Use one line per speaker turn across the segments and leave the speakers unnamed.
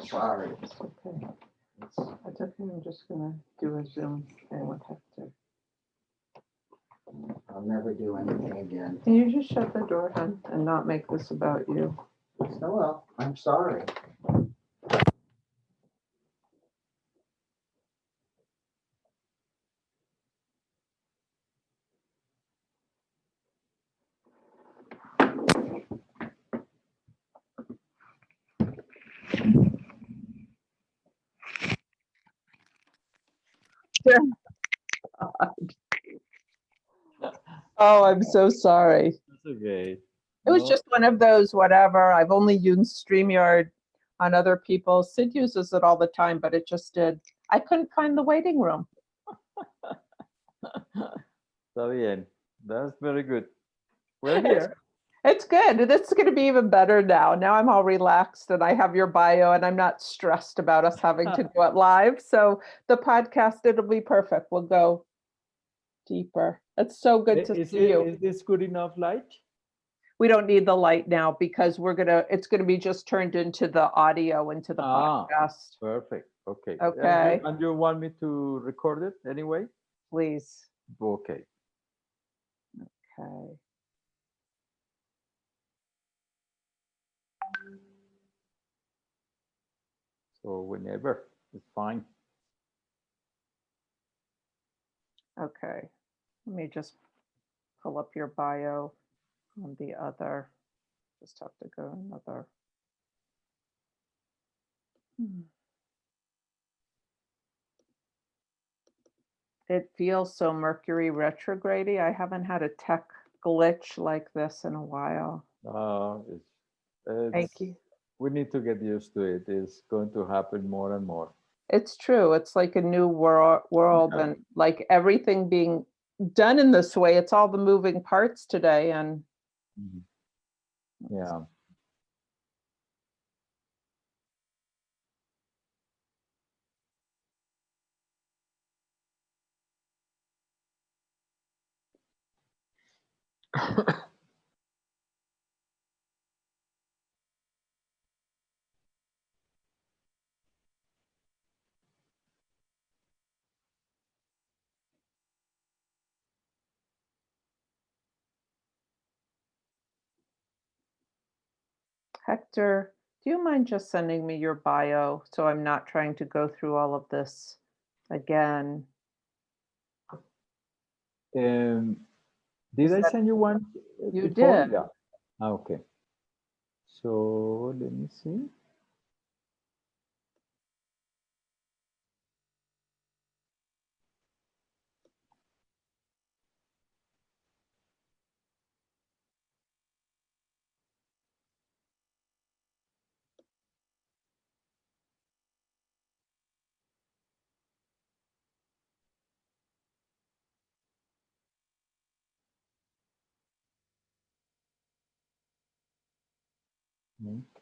I'm sorry.
Okay. It's okay. I'm just gonna do a Zoom thing with Hector.
I'll never do anything again.
Can you just shut the door, hon, and not make this about you?
Oh, well, I'm sorry.
Oh, I'm so sorry.
That's okay.
It was just one of those, whatever. I've only used StreamYard on other people. Sid uses it all the time, but it just did. I couldn't find the waiting room.
Está bien. That's very good. We're here.
It's good. It's going to be even better now. Now I'm all relaxed and I have your bio and I'm not stressed about us having to do it live. So the podcast, it'll be perfect. We'll go deeper. It's so good to see you.
Is this good enough light?
We don't need the light now because it's going to be just turned into the audio, into the podcast.
Perfect. Okay.
Okay.
And you want me to record it anyway?
Please.
Okay.
Okay.
So whenever, it's fine.
Okay. Let me just pull up your bio on the other. Just have to go another. It feels so Mercury retrograde-y. I haven't had a tech glitch like this in a while. Thank you.
We need to get used to it. It's going to happen more and more.
It's true. It's like a new world
Yeah.
and like everything being done in this way. It's all the moving parts today. And
yeah.
Hector, do you mind just sending me your bio so I'm not trying to go through all of this again?
Did I send you one?
You
before?
did.
Yeah. Okay. So let me see.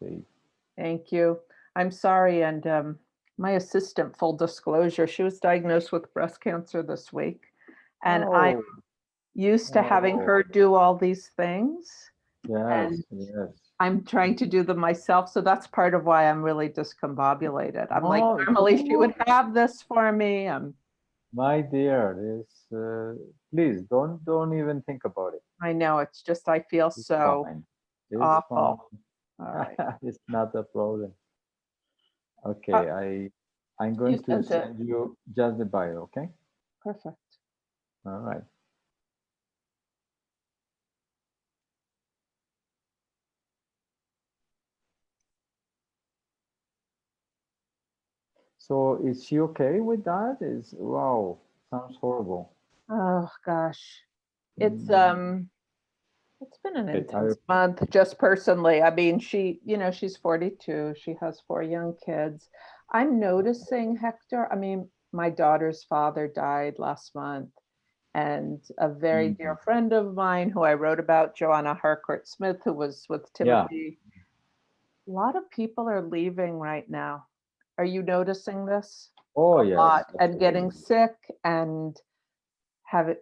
Okay.
Thank you. I'm sorry. And my assistant, full disclosure, she was diagnosed with breast cancer this week. And I'm used to having her do all these things.
Yes, yes.
I'm trying to do them myself. So that's part of why I'm really discombobulated. I'm like, normally she would have this for me.
My dear, please don't even think about it.
I know, it's just, I feel
It's
so
fine. It's
awful.
fine.
All right.
It's not a problem. Okay, I'm going to send you just the bio, okay?
Perfect.
All right. So is she okay with that? Wow, sounds horrible.
Oh gosh. It's been an intense month just personally. I mean, she's 42. She has 4 young kids. I'm noticing, Hector, I mean, my daughter's father died last month, and a very dear friend of mine who I wrote about, Joanna Harcourt Smith, who was with Timothy. A lot of people are leaving right now. Are you noticing this?
Oh,
yes. Lot, and getting sick and have it,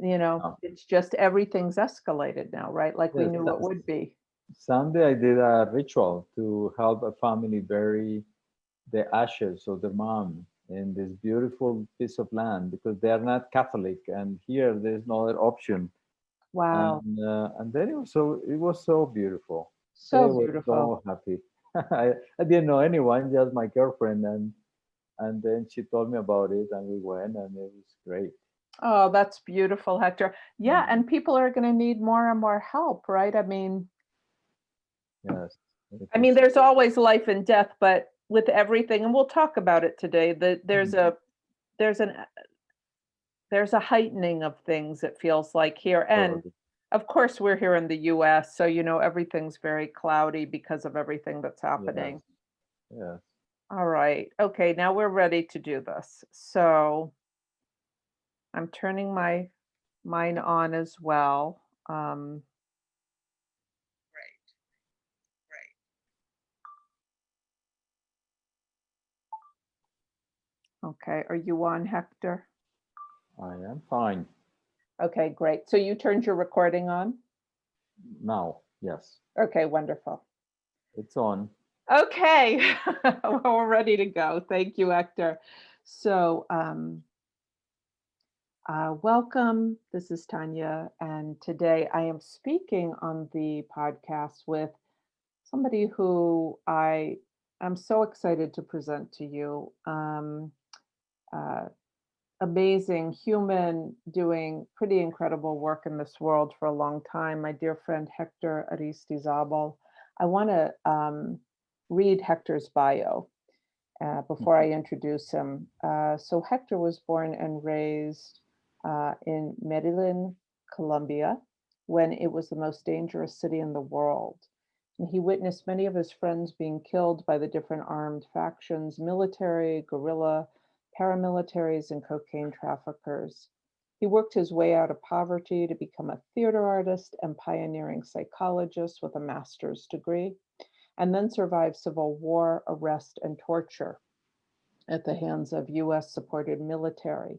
it's just everything's escalated now, right? Like we knew it would be.
Sunday, I did a ritual to help a family bury the ashes of their mom in this beautiful piece of land because they are not Catholic, and here there's no other option.
Wow.
And then it was so beautiful. They
So
were
beautiful.
so happy. I didn't know anyone, just my girlfriend, and then she told me about it, and we went, and it was great.
Oh, that's beautiful, Hector. Yeah,
Mm,
and people are going to need more and more help, right?
yes, it
I mean,
was.
there's always life and death, but with everything, and we'll talk about it today, that
Mm,
there's an there's a heightening of things, it feels like here. And
totally.
of course, we're here in the US, so everything's very cloudy because of everything that's
Yes,
happening.
yes.
All right. Okay, now we're ready to do this. So I'm turning mine on as well. Okay, are you on, Hector?
I am fine
Okay, great. So you turned your recording on?
now. Yes,
Okay, wonderful.
it's on.
Okay, well, we're ready to go. Thank you, Hector. So, welcome. This is Tanya, and today I am speaking on the podcast with somebody who I am so excited to present to you. Uh, Amazing human doing pretty incredible work in this world for a long time. My dear friend Hector Aristizabal. I want to read Hector's bio before I introduce him. So Hector was born and raised in Medellin, Colombia, when it was the most dangerous city in the world. And he witnessed many of his friends being killed by the different armed factions, military, guerrilla, paramilitaries, and cocaine traffickers. He worked his way out of poverty to become a theater artist and pioneering psychologist with a master's degree, and then survived civil war, arrest, and torture at the hands of US supported military.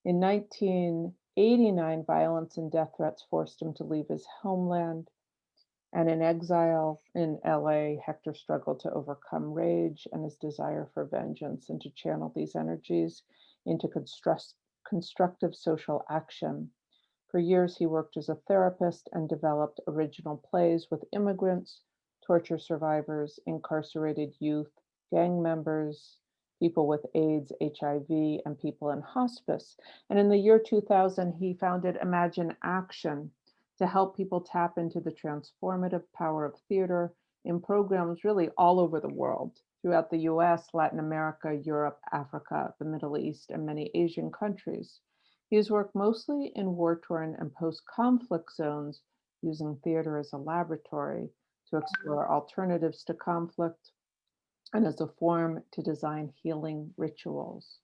In 1989, violence and death threats forced him to leave his homeland. And in exile in LA, Hector struggled to overcome rage and his desire for vengeance and to channel these energies into constructive social action. For years, he worked as a therapist and developed original plays with immigrants, torture survivors, incarcerated youth, gang members, people with AIDS, HIV, and people in hospice. And in the year 2000, he founded Imagine Action to help people tap into the transformative power of theater in programs really all over the world, throughout the US, Latin America, Europe, Africa, the Middle East, and many Asian countries. He has worked mostly in war-torn and post-conflict zones, using theater as a laboratory to explore alternatives to conflict and as a form to design healing rituals.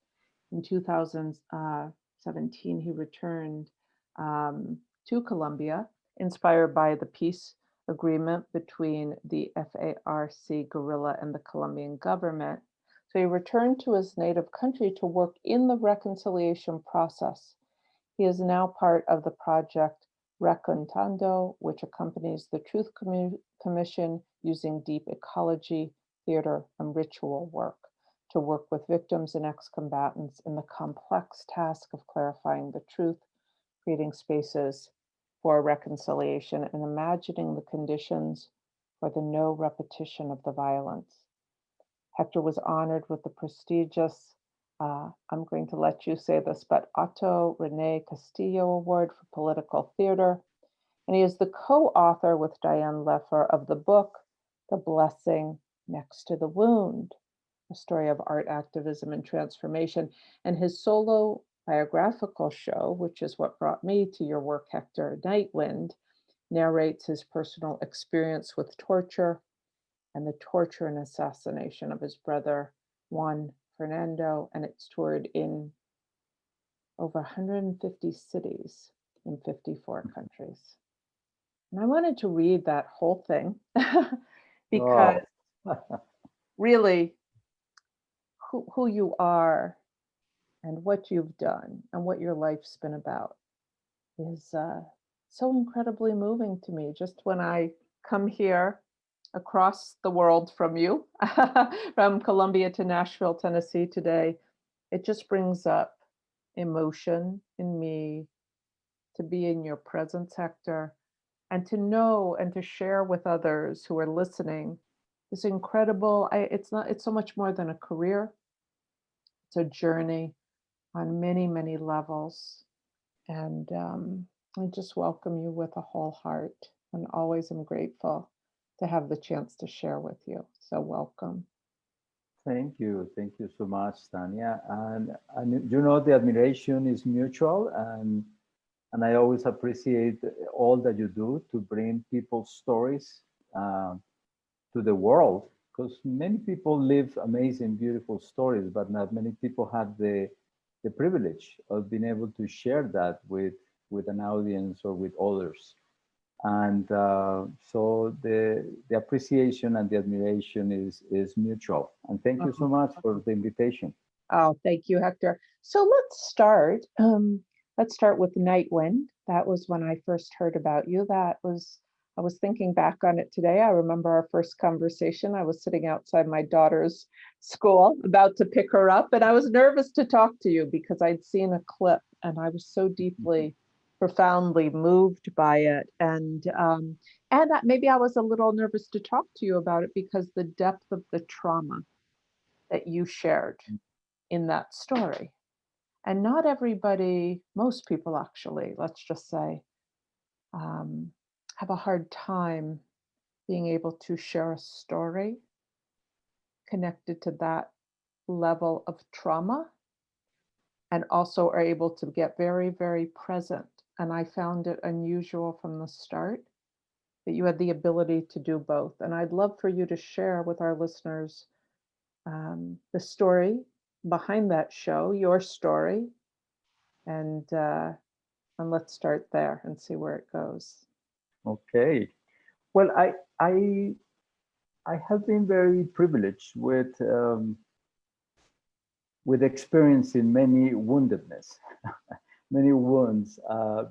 In 2017, he returned to Colombia, inspired by the peace agreement between the FARC guerrilla and the Colombian government. So he returned to his native country to work in the reconciliation process. He is now part of the project Recontando, which accompanies the Truth Commission using deep ecology, theater, and ritual work to work with victims and ex-combatants in the complex task of clarifying the truth, creating spaces for reconciliation, and imagining the conditions for the no repetition of the violence. Hector was honored with the prestigious, I'm going to let you say this, but Otto Rene Castillo Award for Political Theater. And he is the co-author with Diane Leffer of the book, The Blessing Next to the Wound, a story of art activism and transformation. And his solo biographical show, which is what brought me to your work, Hector, Nightwind, narrates his personal experience with torture and the torture and assassination of his brother, Juan Fernando, and it's toured in over 150 cities in 54 countries. And I wanted to read that whole thing because
Wow.
really who you are and what you've done and what your life's been about is so incredibly moving to me. Just when I come here across the world from you, from Columbia to Nashville, Tennessee today, it just brings up emotion in me to be in your presence, Hector, and to know and to share with others who are listening this incredible, it's so much more than a career. It's a journey on many, many levels. And I just welcome you with a whole heart and always am grateful to have the chance to share with you. So welcome.
Thank you. Thank you so much, Tanya. And you know, the admiration is mutual, and I always appreciate all that you do to bring people's stories to the world, because many people live amazing, beautiful stories, but not many people have the privilege of being able to share that with an audience or with others. And so the appreciation and the admiration is mutual. And thank you so much for the invitation.
Oh, thank you, Hector. So let's start. Let's start with Night Wind. That was when I first heard about you. I was thinking back on it today. I remember our first conversation. I was sitting outside my daughter's school, about to pick her up, and I was nervous to talk to you because I'd seen a clip and I was so deeply, profoundly moved by it. And maybe I was a little nervous to talk to you about it because the depth of the trauma that you shared in that story. And not everybody, most people actually, let's just say, have a hard time being able to share a story connected to that level of trauma, and also are able to get very, very present. And I found it unusual from the start that you had the ability to do both. And I'd love for you to share with our listeners the story behind that show, your story, and let's start there and see where it goes.
Okay. Well, I have been very privileged with experiencing many woundedness, many wounds,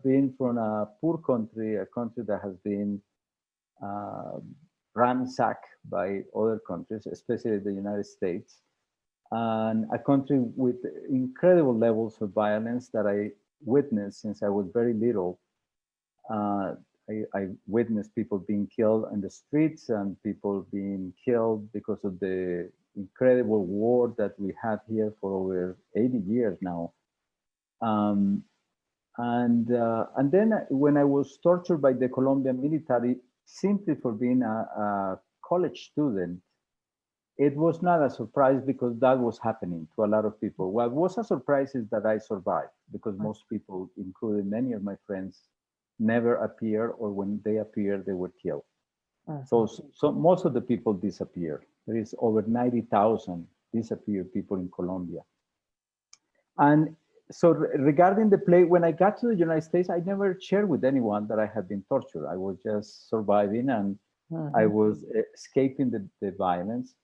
being from a poor country, a country that has been uh, ransacked by other countries, especially the United States, and a country with incredible levels of violence that I witnessed since I was very little. Uh, I witnessed people being killed in the streets and people being killed because of the incredible war that we had here for over 80 years now. Um, and then when I was tortured by the Colombian military simply for being a college student, it was not a surprise because that was happening to a lot of people. What was a surprise is that I survived, because most people, including many of my friends, never appear, or when they appear, they were killed. So most of the people disappear. There is over 90,000 disappeared people in Colombia. And so regarding the play, when I got to the United States, I never shared with anyone that I had been tortured. I was just surviving, and I was escaping the violence.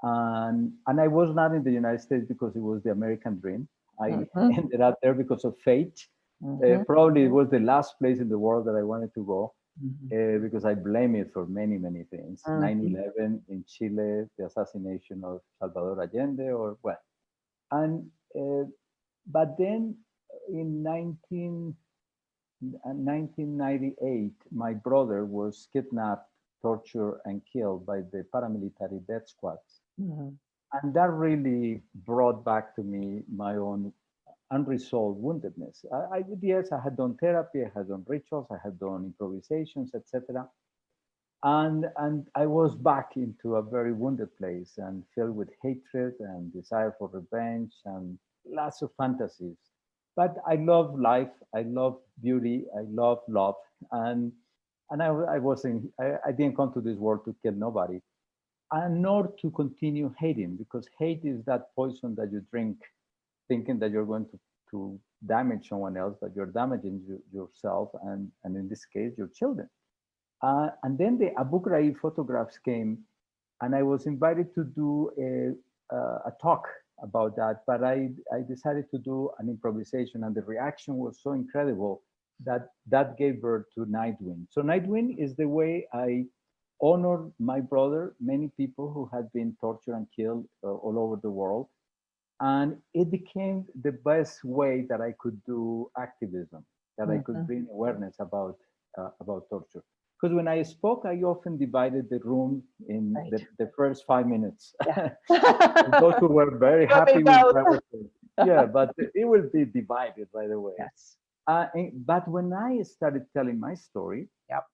And I was not in the United States because it was the American dream. I ended up there because of fate. Probably it was the last place in the world that I wanted to go, because I blame it for many, many things. 9/11 in Chile, the assassination of Salvador Allende, or well. And but then in 1998, my brother was kidnapped, tortured, and killed by the paramilitary death squads. And that really brought back to me my own unresolved woundedness. Yes, I had done therapy, I had done rituals, I had done improvisations, etc. And I was back into a very wounded place and filled with hatred and desire for revenge and lots of fantasies. But I love life, I love beauty, I love love, and I didn't come to this world to kill nobody, and nor to continue hating, because hate is that poison that you drink thinking that you're going to damage someone else, but you're damaging yourself, and in this case, your children. And then the Abu Ghraib photographs came, and I was invited to do a talk about that, but I decided to do an improvisation, and the reaction was so incredible that gave birth to Night Wind. So Night Wind is the way I honor my brother, many people who had been tortured and killed all over the world. And it became the best way that I could do activism, that I could bring awareness about torture. Because when I spoke, I often divided the room in the first 5 minutes.
Yeah.
Those who were very
Let me
happy with
go.
what I was saying. Yeah, but it will be divided right away.
Yes.
But when I started telling my story,
Yep.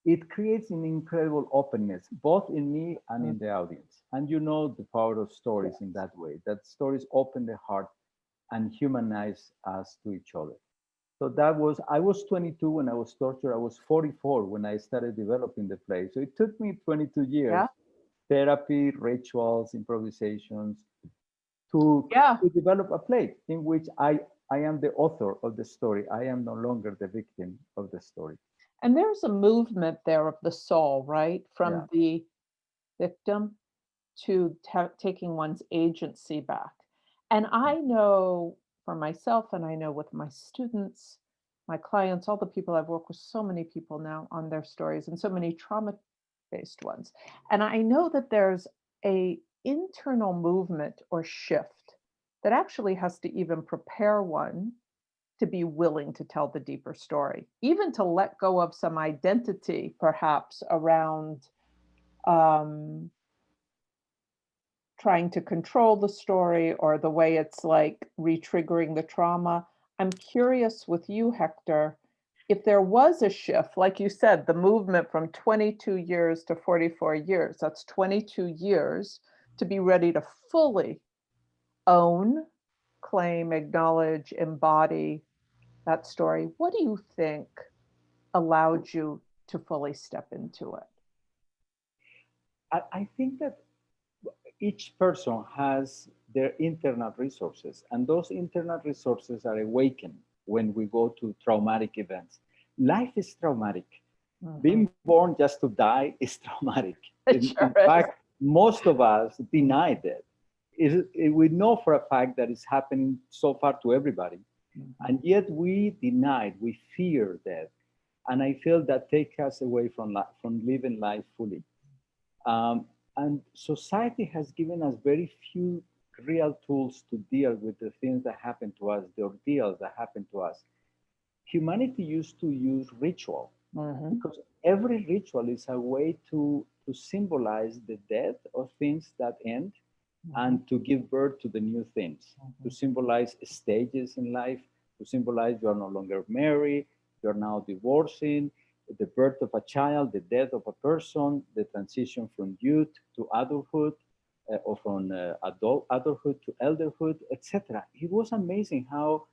it creates an incredible openness, both in me and in the audience. And you know the power of stories in that way, that stories open the heart and humanize us to each other. So I was 22 when I was tortured. I was 44 when I started developing the play. So it took me 22 years,
Yeah.
therapy, rituals, improvisations, to develop a play in which I am the author of the story. I am no longer the victim of the story.
And there's a movement there of the soul, right? From the victim to taking one's agency back. And I know for myself, and I know with my students, my clients, all the people I've worked with, so many people now on their stories and so many trauma-based ones. And I know that there's a internal movement or shift that actually has to even prepare one to be willing to tell the deeper story, even to let go of some identity, perhaps around trying to control the story or the way it's like re-triggering the trauma. I'm curious with you, Hector, if there was a shift, like you said, the movement from 22 years to 44 years, that's 22 years to be ready to fully own, claim, acknowledge, embody that story. What do you think allowed you to fully step into it?
I think that each person has their internal resources, and those internal resources are awakened when we go to traumatic events. Life is traumatic. Being born just to die is traumatic. In fact, most of us deny that. We know for a fact that it's happening so far to everybody, and yet we deny it, we fear death. And I feel that takes us away from living life fully. And society has given us very few real tools to deal with the things that happen to us, the ordeals that happen to us. Humanity used to use ritual because every ritual is a way to symbolize the death of things that end and to give birth to the new things, to symbolize stages in life, to symbolize you are no longer married, you're now divorcing, the birth of a child, the death of a person, the transition from youth to adulthood, or from adulthood to elderhood, etc. It was amazing how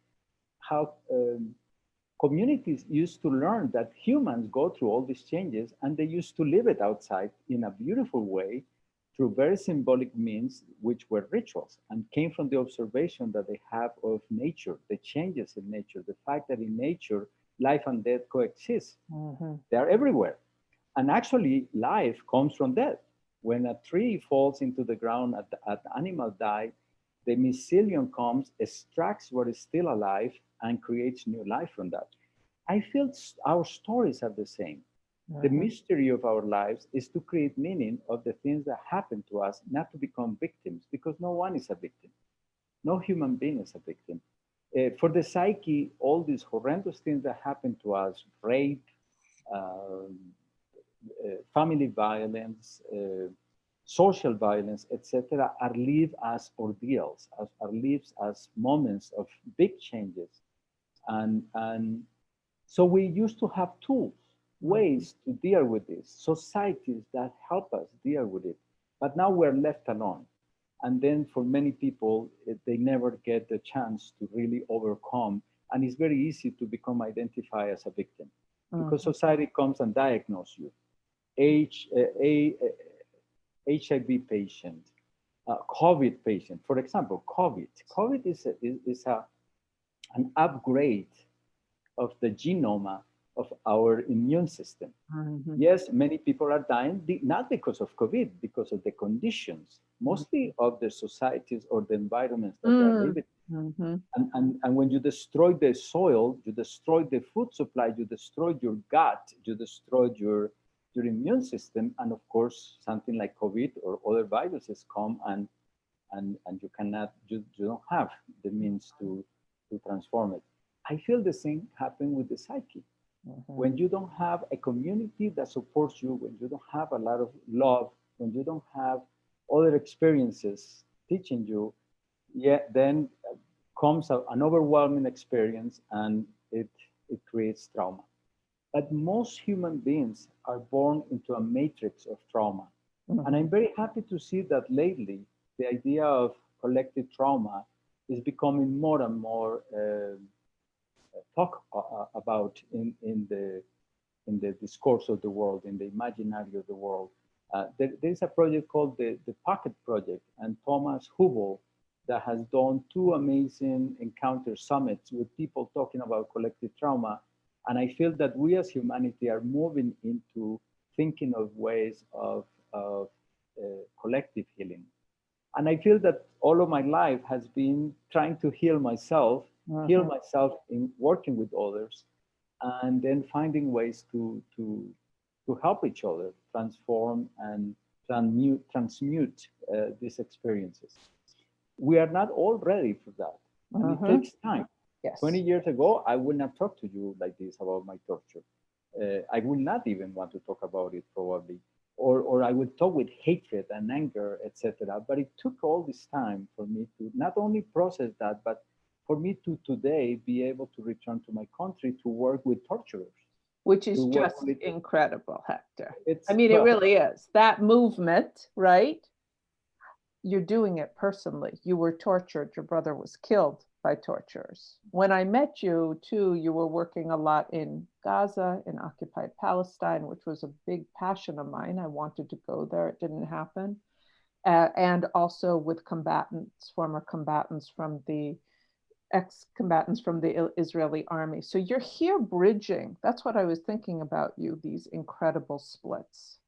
communities used to learn that humans go through all these changes, and they used to live it outside in a beautiful way through very symbolic means, which were rituals, and came from the observation that they have of nature, the changes in nature, the fact that in nature, life and death coexist. They are everywhere. And actually, life comes from death. When a tree falls into the ground, an animal dies, the mycelium comes, extracts what is still alive, and creates new life from that. I feel our stories are the same. The mystery of our lives is to create meaning of the things that happen to us, not to become victims, because no one is a victim. No human being is a victim. For the psyche, all these horrendous things that happen to us, rape, family violence, social violence, etc., are lived as ordeals, are lived as moments of big changes. And so we used to have tools, ways to deal with this, societies that help us deal with it. But now we're left alone. And then for many people, they never get the chance to really overcome. And it's very easy to become identified as a victim because society comes and diagnoses you. HIV patient, COVID patient. For example, COVID is an upgrade of the genome of our immune system. Yes, many people are dying, not because of COVID, because of the conditions, mostly of the societies or the environments that they're living in. And when you destroy the soil, you destroy the food supply, you destroy your gut, you destroy your your immune system, and of course, something like COVID or other viruses come and you cannot, you don't have the means to transform it. I feel the same happen with the psyche. When you don't have a community that supports you, when you don't have a lot of love, when you don't have other experiences teaching you, then comes an overwhelming experience, and it creates trauma. But most human beings are born into a matrix of trauma. And I'm very happy to see that lately, the idea of collective trauma is becoming more and more talked about in the discourse of the world, in the imaginary of the world. There's a project called the Pocket Project, and Thomas Hubel, that has done 2 amazing encounter summits with people talking about collective trauma. And I feel that we as humanity are moving into thinking of ways of collective healing. And I feel that all of my life has been trying to heal myself in working with others, and then finding ways to help each other transform and transmute these experiences. We are not all ready for that. And it takes time.
Yes.
20 years ago, I would not talk to you like this about my torture. I would not even want to talk about it probably. Or I would talk with hatred and anger, etc. But it took all this time for me to not only process that, but for me to today be able to return to my country to work with torturers.
Which is just incredible, Hector. I mean, it really is. That movement, right? You're doing it personally. You were tortured. Your brother was killed by torturers. When I met you, too, you were working a lot in Gaza, in occupied Palestine, which was a big passion of mine. I wanted to go there. It didn't happen. And also with combatants, former combatants from the ex-combatants from the Israeli army. So you're here bridging. That's what I was thinking about you, these incredible splits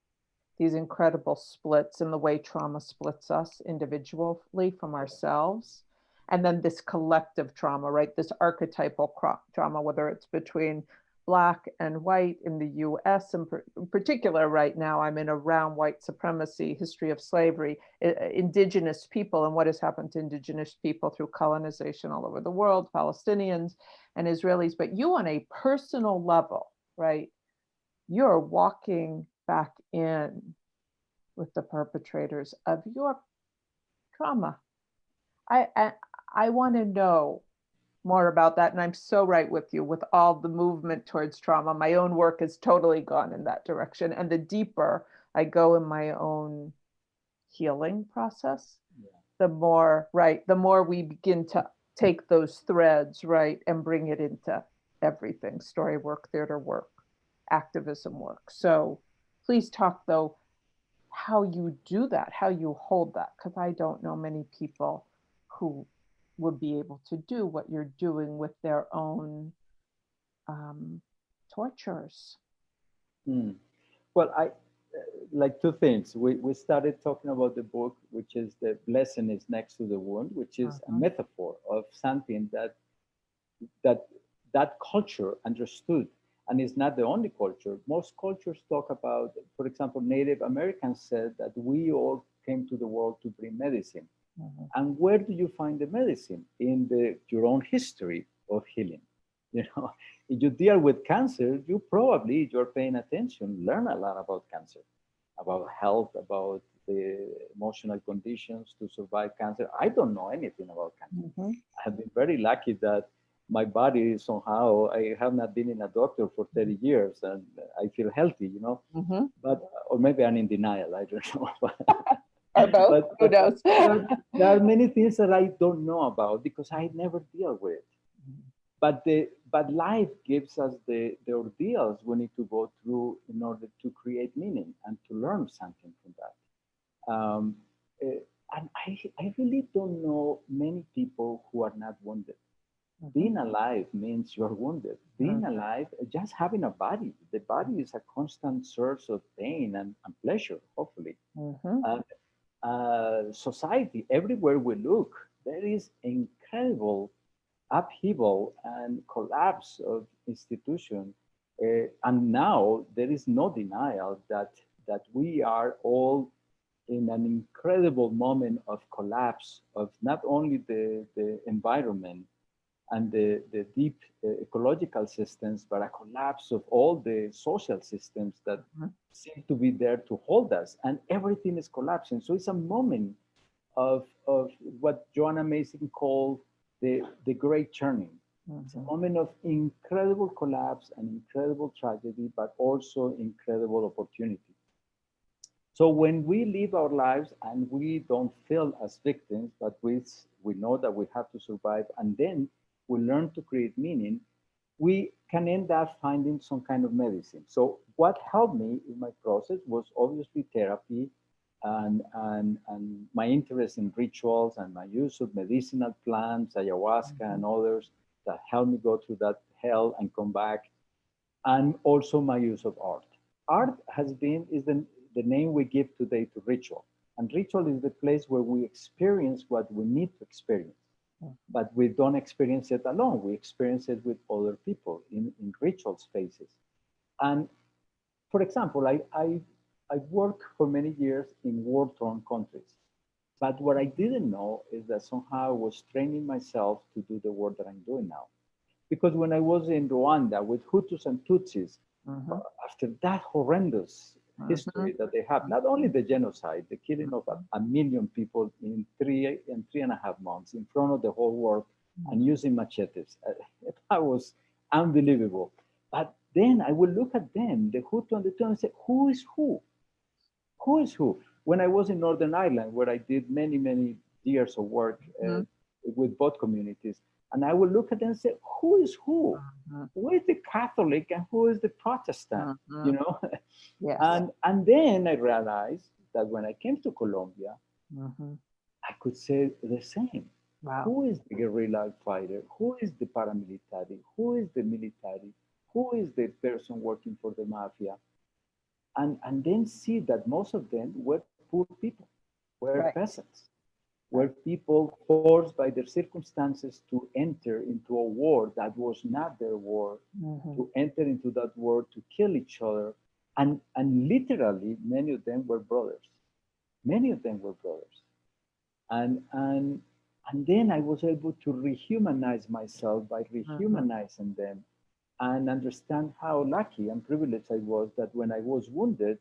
in the way trauma splits us individually from ourselves. And then this collective trauma, right? This archetypal trauma, whether it's between Black and white in the US, in particular right now, I'm in around white supremacy, history of slavery, indigenous people, and what has happened to indigenous people through colonization all over the world, Palestinians and Israelis. But you on a personal level, right? You're walking back in with the perpetrators of your trauma. I want to know more about that. And I'm so right with you with all the movement towards trauma. My own work has totally gone in that direction. And the deeper I go in my own healing process, the more we begin to take those threads, right, and bring it into everything, story work, theater work, activism work. So please talk, though, how you do that, how you hold that, because I don't know many people who would be able to do what you're doing with their own tortures.
Well, I like 2 things. We started talking about the book, which is the blessing is next to the wound, which is a metaphor of something that culture understood. And it's not the only culture. Most cultures talk about, for example, Native Americans said that we all came to the world to bring medicine. And where do you find the medicine? In your own history of healing. You know, if you deal with cancer, you're paying attention, learn a lot about cancer, about health, about the emotional conditions to survive cancer. I don't know anything about cancer. I have been very lucky that my body somehow, I have not been in a doctor for 30 years and I feel healthy, you know, but, or maybe I'm in denial, I don't know.
Or both, who knows?
There are many things that I don't know about because I never deal with it. But life gives us the ordeals we need to go through in order to create meaning and to learn something from that. And I really don't know many people who are not wounded. Being alive means you're wounded. Being alive, just having a body. The body is a constant source of pain and pleasure, hopefully. Society, everywhere we look, there is incredible upheaval and collapse of institutions And now there is no denial that we are all in an incredible moment of collapse of not only the environment and the deep ecological systems, but a collapse of all the social systems that seem to be there to hold us. And everything is collapsing. So it's a moment of what Joanna Mason called the great turning. It's a moment of incredible collapse and incredible tragedy, but also incredible opportunity. So when we live our lives and we don't feel as victims, but we know that we have to survive, and then we learn to create meaning, we can end up finding some kind of medicine. So what helped me in my process was obviously therapy and my interest in rituals and my use of medicinal plants, ayahuasca and others that helped me go through that hell and come back, and also my use of art. Art is the name we give today to ritual. And ritual is the place where we experience what we need to experience. But we don't experience it alone. We experience it with other people in ritual spaces. And for example, I worked for many years in war-torn countries. But what I didn't know is that somehow I was training myself to do the work that I'm doing now. Because when I was in Rwanda with Hutus and Tutsis, after that horrendous history that they have, not only the genocide, the killing of a million people in 3.5 months in front of the whole world and using machetes, that was unbelievable. But then I would look at them, the Hutu and the Tutsi, and say, who is who? Who is who? When I was in Northern Ireland, where I did many, many years of work with both communities, and I would look at them and say, who is who? Who is the Catholic and who is the Protestant? You know?
Yes.
And then I realized that when I came to Colombia, I could say the same.
Wow.
Who is the guerrilla fighter? Who is the paramilitary? Who is the military? Who is the person working for the mafia? And then see that most of them were poor people, were peasants, were people forced by their circumstances to enter into a war that was not their war, to enter into that war to kill each other. And literally, many of them were brothers. Many of them were brothers. And then I was able to rehumanize myself by rehumanizing them and understand how lucky and privileged I was that when I was wounded,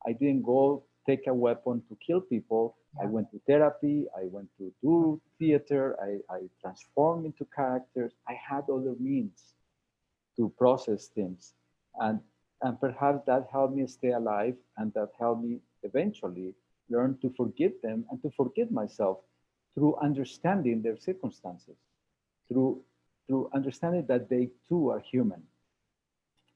I didn't go take a weapon to kill people. I went to therapy, I went to do theater, I transformed into characters. I had other means to process things. And perhaps that helped me stay alive, and that helped me eventually learn to forgive them and to forgive myself through understanding their circumstances, through understanding that they too are human.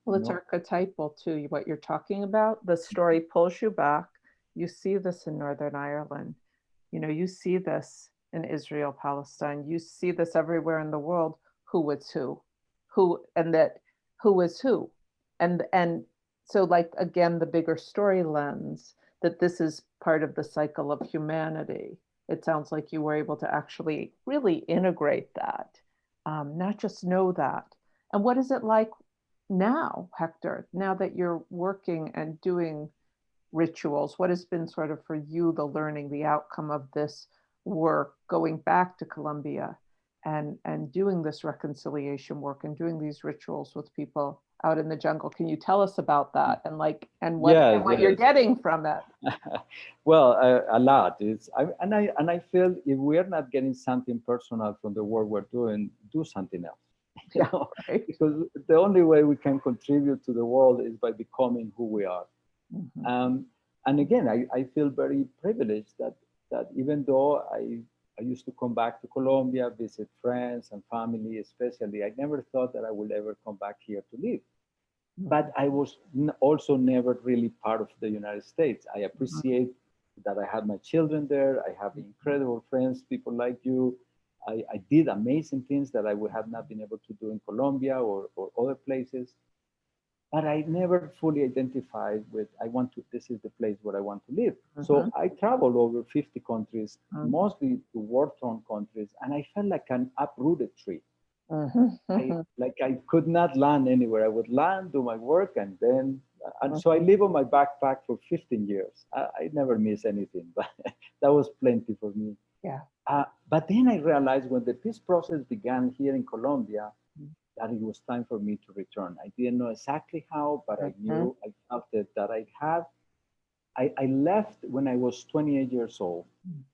Well, it's archetypal too, what you're talking about. The story pulls you back. You see this in Northern Ireland. You know, you see this in Israel, Palestine. You see this everywhere in the world. Who is who? Who is who? And so, like, again, the bigger story lens, that this is part of the cycle of humanity. It sounds like you were able to actually really integrate that, not just know that. And what is it like now, Hector, now that you're working and doing rituals? What has been sort of for you the learning, the outcome of this work, going back to Colombia and doing this reconciliation work and doing these rituals with people out in the jungle? Can you tell us about that and what you're getting from it?
Well, a lot. I feel if we are not getting something personal from the work we're doing, do something else. You know?
Right.
Because the only way we can contribute to the world is by becoming who we are. And again, I feel very privileged that even though I used to come back to Colombia, visit friends and family especially, I never thought that I would ever come back here to live. But I was also never really part of the United States. I appreciate that I had my children there. I have incredible friends, people like you. I did amazing things that I would have not been able to do in Colombia or other places. But I never fully identified with, this is the place where I want to live. So I traveled over 50 countries, mostly to war-torn countries, and I felt like an uprooted tree. I could not land anywhere. I would land, do my work, and then, and so I live on my backpack for 15 years. I never miss anything, but that was plenty for me.
Yeah.
But then I realized when the peace process began here in Colombia, that it was time for me to return. I didn't know exactly how, but I knew, I felt that I left when I was 28 years old,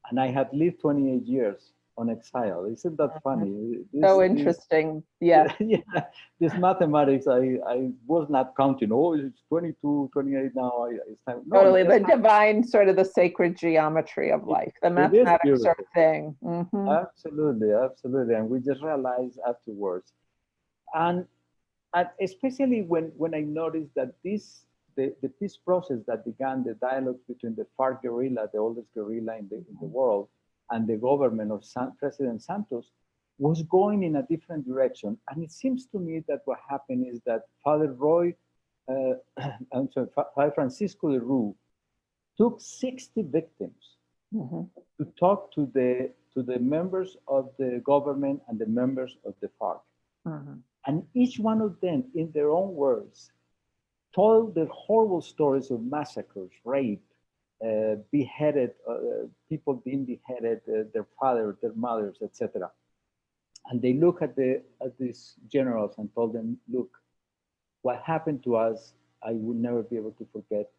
and I had lived 28 years on exile. Isn't that funny?
So interesting. Yeah.
Yeah, this mathematics, I was not counting. Oh, it's 22, 28 now. It's time. No,
Totally. The divine, sort of the sacred geometry of life. The mathematics are a thing.
Absolutely, absolutely. And we just realized afterwards. And especially when I noticed that the peace process that began, the dialogue between the FARC guerrilla, the oldest guerrilla in the world, and the government of President Santos was going in a different direction. And it seems to me that what happened is that Father Father Francisco de Rue took 60 victims to talk to the members of the government and the members of the FARC. And each one of them, in their own words, told the horrible stories of massacres, rape, beheaded, people being beheaded, their fathers, their mothers, etc. And they look at these generals and told them, look, what happened to us, I will never be able to forget,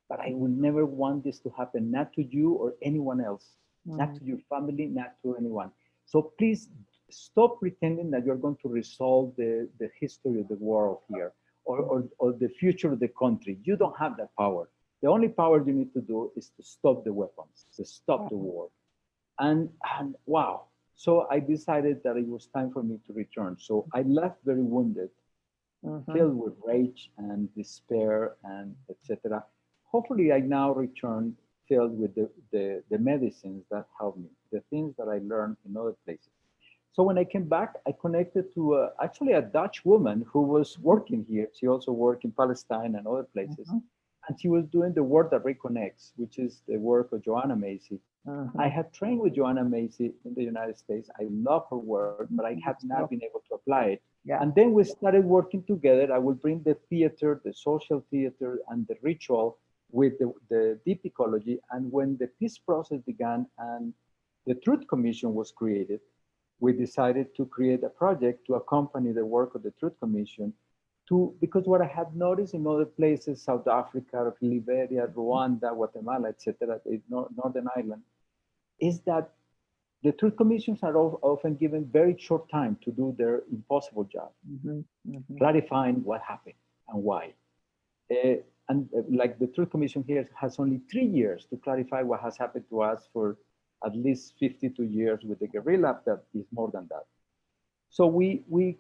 but I will never want this to happen, not to you or anyone else, not to your family, not to anyone. So please stop pretending that you're going to resolve the history of the world here or the future of the country. You don't have that power. The only power you need to do is to stop the weapons, to stop the war. And wow. So I decided that it was time for me to return. So I left very wounded, filled with rage and despair and etc. Hopefully I now return filled with the medicines that helped me, the things that I learned in other places. So when I came back, I connected to actually a Dutch woman who was working here. She also worked in Palestine and other places. And she was doing the work that reconnects, which is the work of Joanna Macy. I had trained with Joanna Macy in the United States. I love her work, but I have not been able to apply it. And then we started working together. I would bring the theater, the social theater, and the ritual with the deep ecology. And when the peace process began and the Truth Commission was created, we decided to create a project to accompany the work of the Truth Commission because what I had noticed in other places, South Africa, Liberia, Rwanda, Guatemala, etc., the Northern Ireland, is that the Truth Commissions are often given very short time to do their impossible job, clarifying what happened and why. Like the Truth Commission here has only 3 years to clarify what has happened to us for at least 52 years with the guerrilla, that is more than that. So we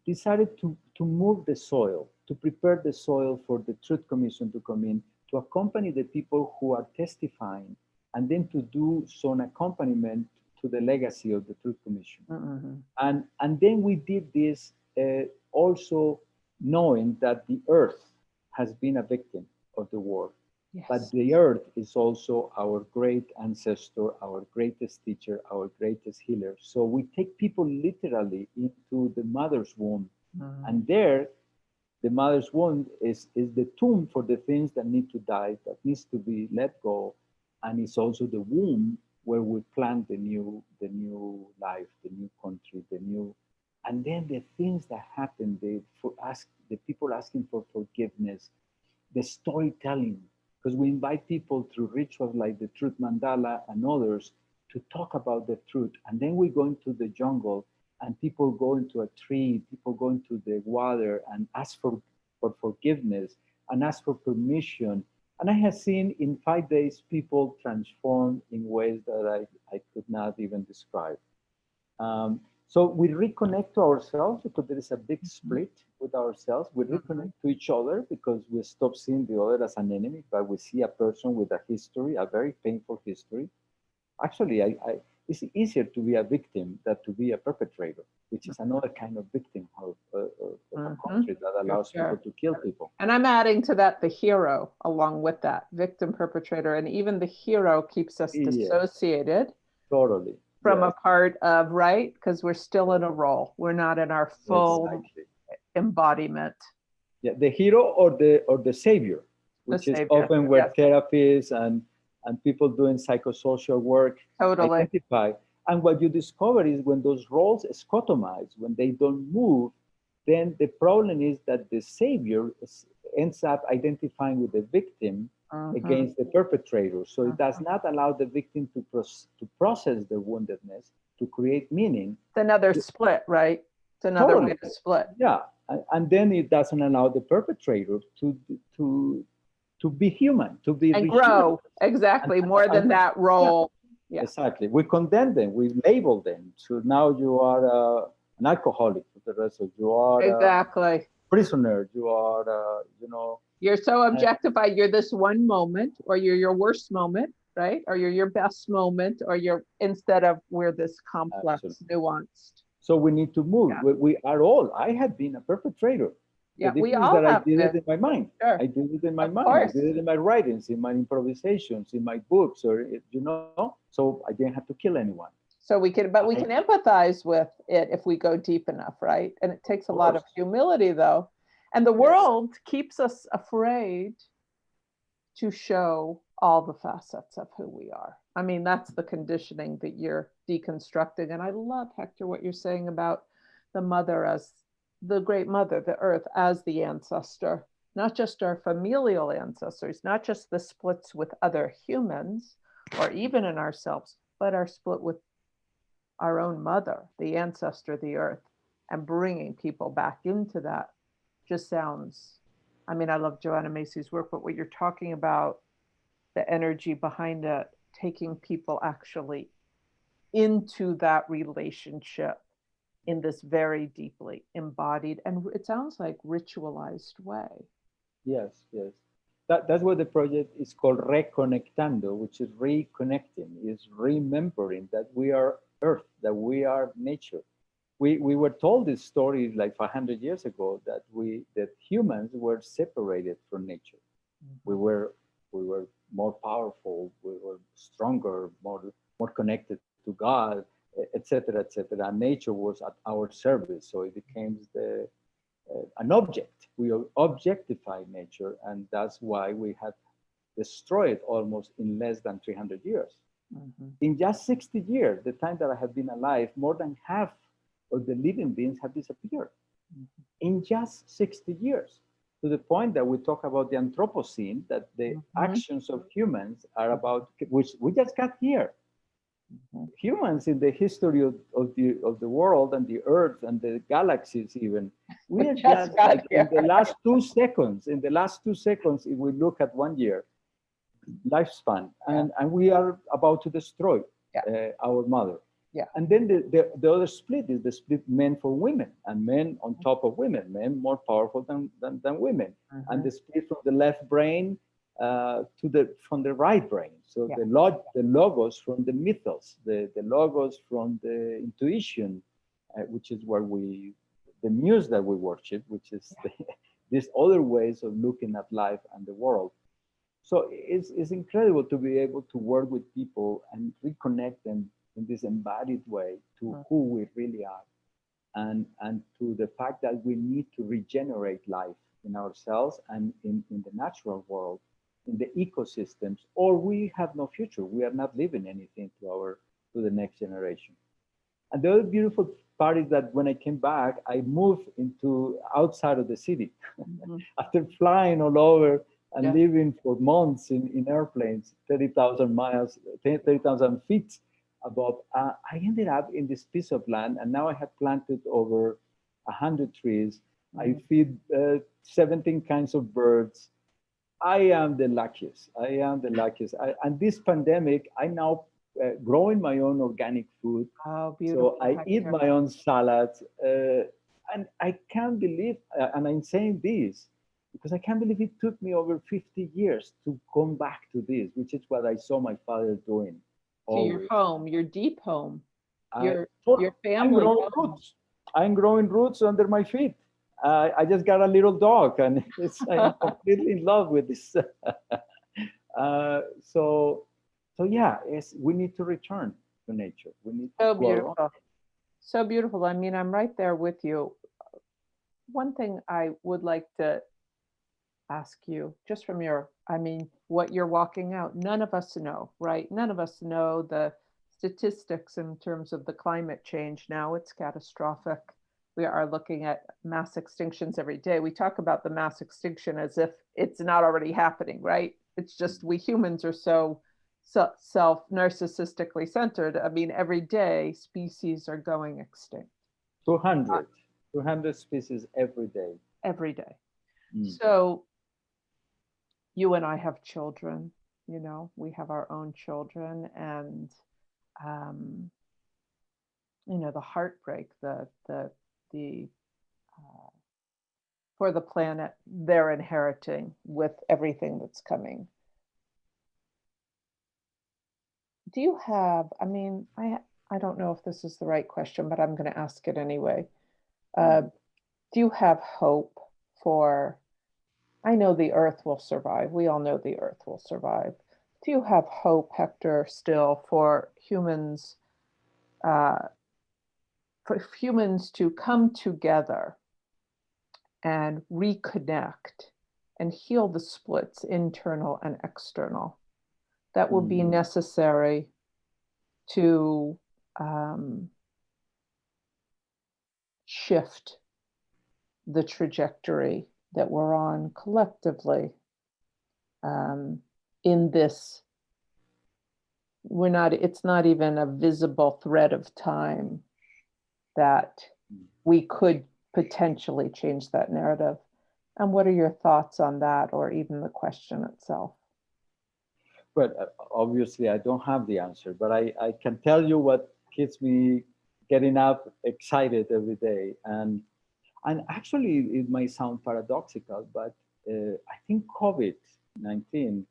decided to move the soil, to prepare the soil for the Truth Commission to come in, to accompany the people who are testifying, and then to do some accompaniment to the legacy of the Truth Commission. And then we did this also knowing that the earth has been a victim of the war. But the earth is also our great ancestor, our greatest teacher, our greatest healer. So we take people literally into the mother's womb. And there, the mother's womb is the tomb for the things that need to die, that needs to be let go. And it's also the womb where we plant the new life, the new country, and then the things that happen, the people asking for forgiveness, the storytelling, because we invite people through rituals like the Truth Mandala and others to talk about the truth. And then we go into the jungle and people go into a tree, people go into the water and ask for forgiveness and ask for permission. And I have seen in 5 days, people transform in ways that I could not even describe. So we reconnect to ourselves because there is a big split with ourselves. We reconnect to each other because we stop seeing the other as an enemy, but we see a person with a history, a very painful history. Actually, it's easier to be a victim than to be a perpetrator, which is another kind of victim of a country that allows people to kill people.
And I'm adding to that the hero along with that, victim, perpetrator, and even the hero keeps us dissociated.
Totally.
from a
Yes.
part of, right? Because we're still in a role. We're not in our full
Exactly.
embodiment.
Yeah, the hero or the savior, which is
savior,
often where
yes.
therapists and people doing psychosocial work
Totally.
identify. And what you discover is when those roles scotomize, when they don't move, then the problem is that the savior ends up identifying with the victim against the perpetrator. So it does not allow the victim to process their woundedness, to create meaning.
It's another split, right? It's another
Totally.
way to split.
Yeah, and then it doesn't allow the perpetrator to be human, to be
And
rehumanized.
grow, exactly, more than that role.
Yeah. Exactly. We condemn them, we label them. So now you are an alcoholic for the rest of you are
Exactly.
a prisoner, you are,
You're so objectified. You're this one moment, or you're your worst moment, right? Or you're your best moment, or you're, instead of we're this complex, nuanced.
So we need to move. Yeah. We are all, I have been a perpetrator.
Yeah,
the
we
difference
all
is that
have
I did it in my mind.
Sure.
I did it in my
Of
mind.
course.
I did it in my writings, in my improvisations, in my books, or so I didn't have to kill anyone.
So we can, but we can empathize with it if we go deep enough, right? And it takes a lot of humility, though. And the world keeps us afraid to show all the facets of who we are. I mean, that's the conditioning that you're deconstructing. And I love, Hector, what you're saying about the mother as the great mother, the earth as the ancestor, not just our familial ancestors, not just the splits with other humans or even in ourselves, but our split with our own mother, the ancestor, the earth, and bringing people back into that just sounds, I mean, I love Joanna Macy's work, but what you're talking about, the energy behind it, taking people actually into that relationship in this very deeply embodied, and it sounds like ritualized way.
Yes, yes. That's what the project is called Reconectando, which is reconnecting, is remembering that we are earth, that we are nature. We were told this story like 500 years ago that humans were separated from nature. We were more powerful, we were stronger, more connected to God, etc., etc. And nature was at our service, so it became an object. We objectified nature, and that's why we had destroyed almost in less than 300 years. In just 60 years, the time that I have been alive, more than half of the living beings have disappeared. In just 60 years, to the point that we talk about the Anthropocene, that the actions of humans are about, which we just got here. Humans in the history of the world and the earth and the galaxies even, we are just like in the last 2 seconds, if we look at 1 year lifespan, and we are about to destroy our mother. And then the other split is the split men for women, and men on top of women, men more powerful than women, and the split from the left brain from the right brain. So the logos from the mythos, the logos from the intuition, which is where the muse that we worship, which is these other ways of looking at life and the world. So it's incredible to be able to work with people and reconnect them in this embodied way to who we really are, and to the fact that we need to regenerate life in ourselves and in the natural world, in the ecosystems, or we have no future. We are not leaving anything to the next generation. And the other beautiful part is that when I came back, I moved into outside of the city. After flying all over and living for months in airplanes, 30,000 miles, 30,000 feet above, I ended up in this piece of land, and now I have planted over 100 trees. I feed 17 kinds of birds. I am the luckiest. And this pandemic, I now growing my own organic food.
Oh, beautiful.
So I eat my own salads. And I can't believe, and I'm saying this, because I can't believe it took me over 50 years to come back to this, which is what I saw my father doing.
To your home, your deep home, your family.
I'm growing roots under my feet. I just got a little dog, and I'm completely in love with this. So yeah, we need to return. to nature. We need
So
to go along.
beautiful. So beautiful. I mean, I'm right there with you. One thing I would like to ask you, just from your, I mean, what you're walking out, none of us know, right? None of us know the statistics in terms of the climate change now. It's catastrophic. We are looking at mass extinctions every day. We talk about the mass extinction as if it's not already happening, right? It's just we humans are so self-narcissistically centered. I mean, every day species are going extinct.
200 species every day.
Every day.
Mm.
So you and I have children, you know, we have our own children, and you know, the heartbreak, the for the planet they're inheriting with everything that's coming. Do you have, I mean, I don't know if this is the right question, but I'm going to ask it anyway. Do you have hope for, I know the earth will survive. We all know the earth will survive. Do you have hope, Hector, still for humans to come together and reconnect and heal the splits, internal and external, that will be necessary to shift the trajectory that we're on collectively in this? It's not even a visible thread of time that we could potentially change that narrative. And what are your thoughts on that, or even the question itself?
But obviously I don't have the answer, but I can tell you what keeps me getting up excited every day. And actually it might sound paradoxical, but I think COVID-19,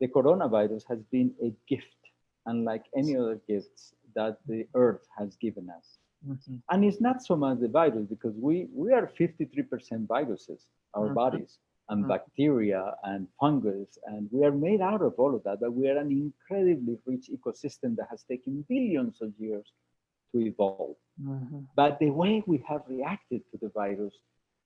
the coronavirus, has been a gift, unlike any other gifts that the earth has given us. Mm-hmm. And it's not so much the virus, because we are 53% viruses, our mm-hmm. bodies, and mm-hmm. bacteria and fungus, and we are made out of all of that, but we are an incredibly rich ecosystem that has taken billions of years to evolve. Mm-hmm. But the way we have reacted to the virus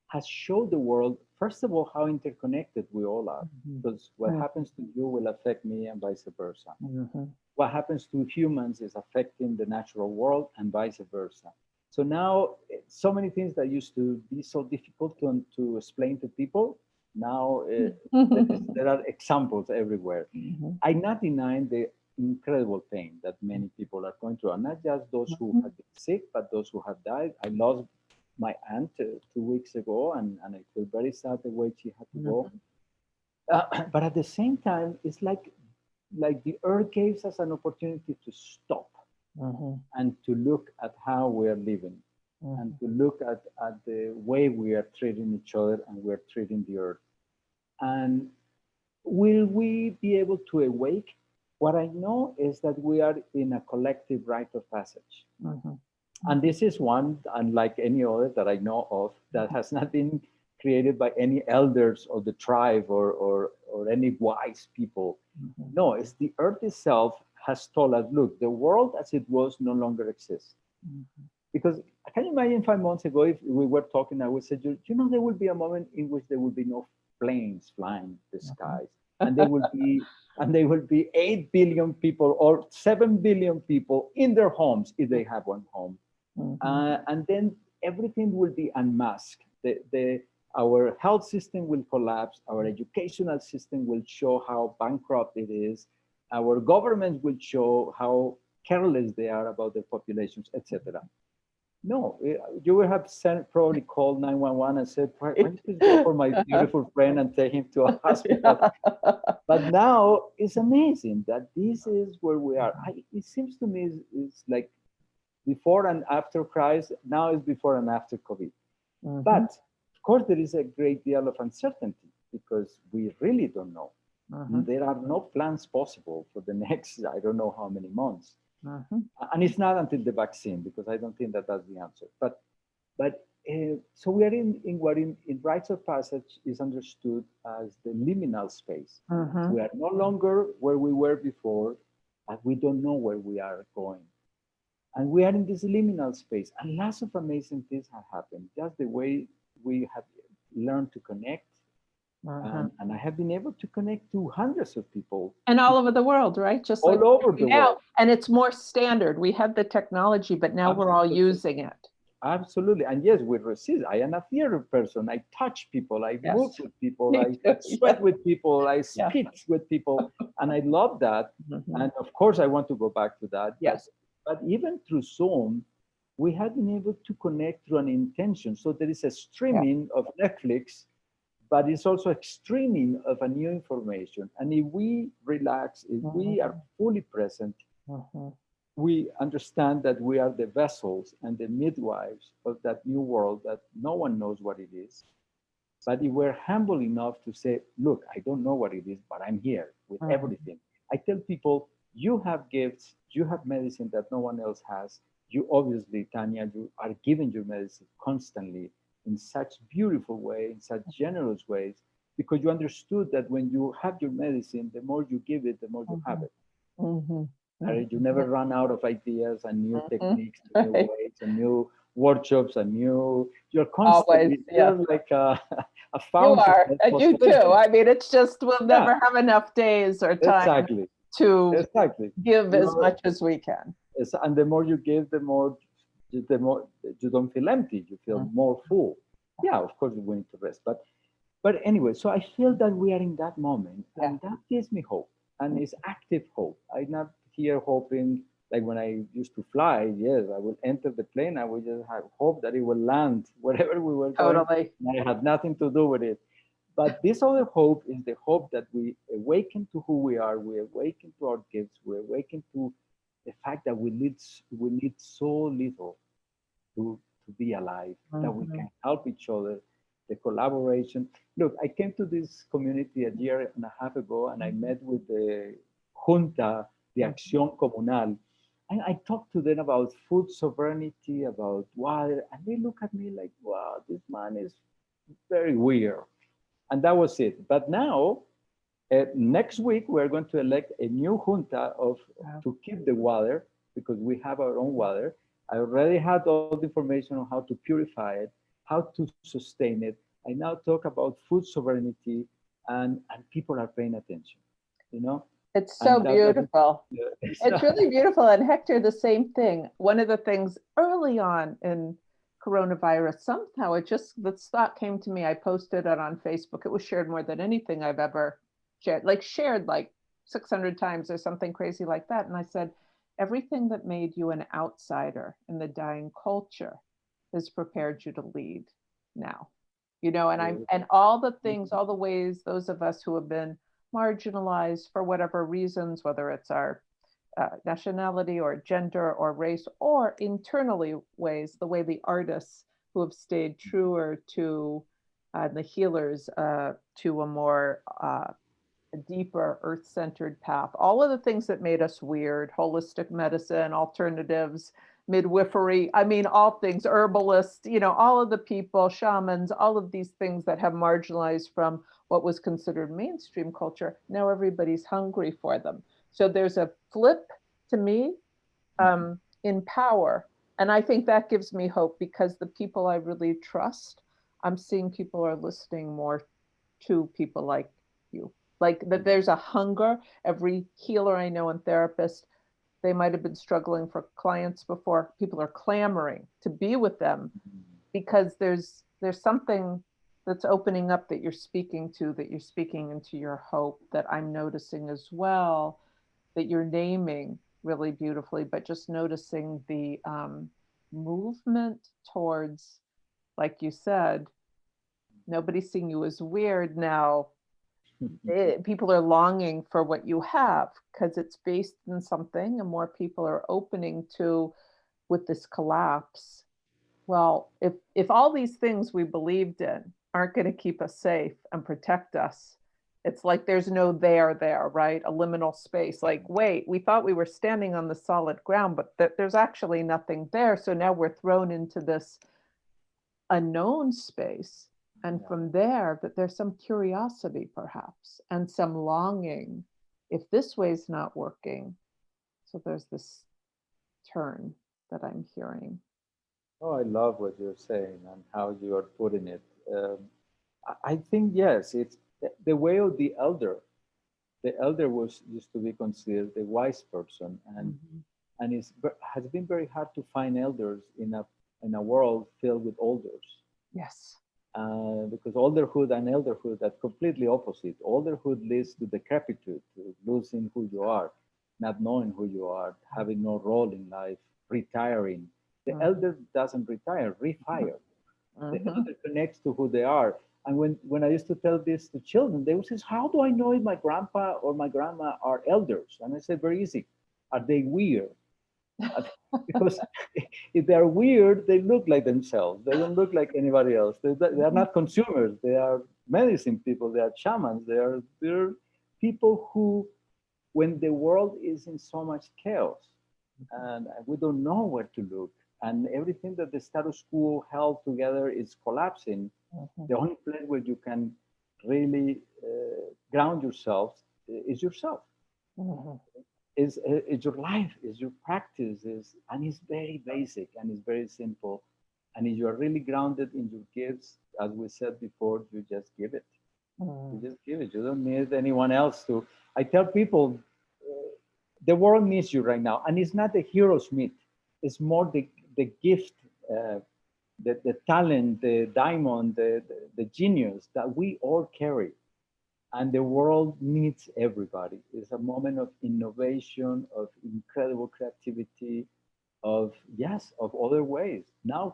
has showed the world, first of all, how interconnected we all are, mm-hmm. because what mm-hmm. happens to you will affect me and vice versa. Mm-hmm. What happens to humans is affecting the natural world and vice versa. So now, so many things that used to be so difficult to explain to people, now there are examples everywhere. Mm-hmm. I'm not denying the incredible pain that many people are going through, and not just those who have been sick, but those who have died. I lost my aunt 2 weeks ago, and I feel very sad the way she had to go. But at the same time, it's like the earth gives us an opportunity to stop and to look at how we are living and to look at the way we are treating each other and we're treating the earth. And will we be able to awake? What I know is that we are in a collective rite of passage. And this is one, unlike any other that I know of, that has not been created by any elders of the tribe or any wise people. No, it's the earth itself has told us, look, the world as it was no longer exists. Because can you imagine 5 months ago, if we were talking, I would say, you know, there will be a moment in which there will be no planes flying the skies, and there will be 8 billion people or 7 billion people in their homes if they have one home. And then everything will be unmasked. Our health system will collapse. Our educational system will show how bankrupt it is. Our governments will show how careless they are about their populations, etc. No, you would have probably called 911 and said, why don't you go for my beautiful friend and take him to a hospital? But now it's amazing that this is where we are. It seems to me it's like before and after Christ. Now is before and after COVID. But of course, there is a great deal of uncertainty because we really don't know. There are no plans possible for the next, I don't know how many months. And it's not until the vaccine, because I don't think that that's the answer. But so we are in what in rites of passage is understood as the liminal space. We are no longer where we were before, and we don't know where we are going. And we are in this liminal space, and lots of amazing things have happened. Just the way we have learned to connect, and I have been able to connect to hundreds of people.
And all over the world, right? Just
all
like
over the
now.
world.
And it's more standard. We have the technology, but now we're all
Absolutely.
using it.
Absolutely. And yes, we resist. I am a theater person. I touch people. I
Yes.
move with people.
Me
I
too,
sweat
yeah.
with people. I
Yeah.
spit with people. And I love that.
Mhm.
And of course, I want to go back to that.
Yes.
But even through Zoom, we have been able to connect through an intention. So there is a streaming of Netflix, but it's also a streaming of a new information. And if we relax, if we are fully present, we understand that we are the vessels and the midwives of that new world that no one knows what it is. But if we're humble enough to say, look, I don't know what it is, but I'm here with everything. I tell people, you have gifts, you have medicine that no one else has. You obviously, Tanya, you are giving your medicine constantly in such beautiful way, in such generous ways, because you understood that when you have your medicine, the more you give it, the more you have it. You never run out of ideas and new techniques, and new ways, and new workshops, and you're constantly
Always,
like a
You
fountain
are,
of
and you too.
possibilities.
I mean, it's just we'll never have enough days or time
Exactly.
to
Exactly.
give as much as we can.
And the more you give, the more you don't feel empty. You feel more full. Yeah, of course, we need to rest. But anyway, so I feel that we are in that moment, and that gives me hope, and it's active hope. I'm not here hoping like when I used to fly. Yes, I will enter the plane. I will just have hope that it will land wherever we were going.
Totally.
And I had nothing to do with it. But this other hope is the hope that we awaken to who we are. We awaken to our gifts. We awaken to the fact that we need so little to be alive, that we can help each other, the collaboration. Look, I came to this community a year and a half ago, and I met with the Junta de Acción Comunal. And I talked to them about food sovereignty, about water, and they look at me like, wow, this man is very weird. And that was it. But now, next week, we're going to elect a new junta to keep the water, because we have our own water. I already had all the information on how to purify it, how to sustain it. I now talk about food sovereignty, and people are paying attention, you know?
It's so beautiful.
Yeah.
It's really beautiful. And Hector, the same thing. One of the things early on in coronavirus, somehow this thought came to me. I posted it on Facebook. It was shared more than anything I've ever shared like 600 times or something crazy like that. And I said, everything that made you an outsider in the dying culture has prepared you to lead now. And all the things, all the ways, those of us who have been marginalized for whatever reasons, whether it's our nationality or gender or race, or internally ways, the way the artists who have stayed truer to the healers to a more a deeper earth-centered path, all of the things that made us weird, holistic medicine, alternatives, midwifery, I mean, all things, herbalists, all of the people, shamans, all of these things that have marginalized from what was considered mainstream culture. Now everybody's hungry for them. So there's a flip to me in power. And I think that gives me hope, because the people I really trust, I'm seeing people are listening more to people like you. Like that there's a hunger. Every healer I know and therapist, they might have been struggling for clients before. People are clamoring to be with them, because there's something that's opening up that you're speaking to, that you're speaking into your hope, that I'm noticing as well, that you're naming really beautifully, but just noticing the movement towards, like you said, nobody's seeing you as weird now. People are longing for what you have, because it's based in something, and more people are opening to, with this collapse. Well, if all these things we believed in aren't going to keep us safe and protect us, it's like there's no there, right? A liminal space. Like, wait, we thought we were standing on the solid ground, but there's actually nothing there. So now we're thrown into this unknown space. And from there, that there's some curiosity perhaps, and some longing, if this way's not working. So there's this turn. that I'm hearing.
Oh, I love what you're saying and how you are putting it. I think, yes, it's the way of the elder. The elder was used to be considered the wise person, and has been very hard to find elders in a world filled with elders.
Yes.
Because olderhood and elderhood are completely opposite. Olderhood leads to decrepitude, to losing who you are, not knowing who you are, having no role in life, retiring. The elder doesn't retire, refire. The elder connects to who they are. And when I used to tell this to children, they would say, how do I know if my grandpa or my grandma are elders? And I said, very easy. Are they weird? Because if they're weird, they look like themselves. They don't look like anybody else. They are not consumers. They are medicine people. They are shamans. They're people who, when the world is in so much chaos and we don't know where to look, and everything that the status quo held together is collapsing, the only place where you can really ground yourself is yourself. Is your life, is your practice, and it's very basic and it's very simple. And if you are really grounded in your gifts, as we said before, you just give it. You just give it. You don't need anyone else to. I tell people, the world needs you right now, and it's not the hero's myth. It's more the gift, the talent, the diamond, the genius that we all carry. And the world needs everybody. It's a moment of innovation, of incredible creativity, of other ways. Now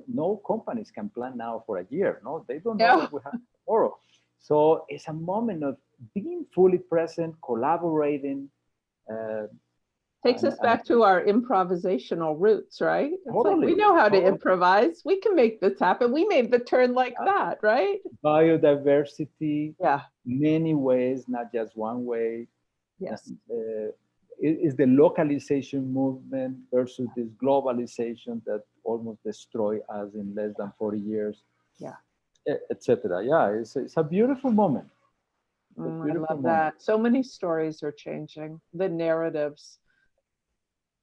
no companies can plan now for a year. No, they don't know what we have tomorrow. So it's a moment of being fully present, collaborating.
Takes us back to our improvisational roots, right? It's
totally,
like we know how to improvise. We can make this happen. We made the turn like that, right?
Biodiversity,
yeah,
many ways, not just one way.
Yes.
Is the localization movement versus this globalization that almost destroy us in less than 40 years, etc. Yeah, it's a beautiful moment.
I love that. So many stories are changing, the narratives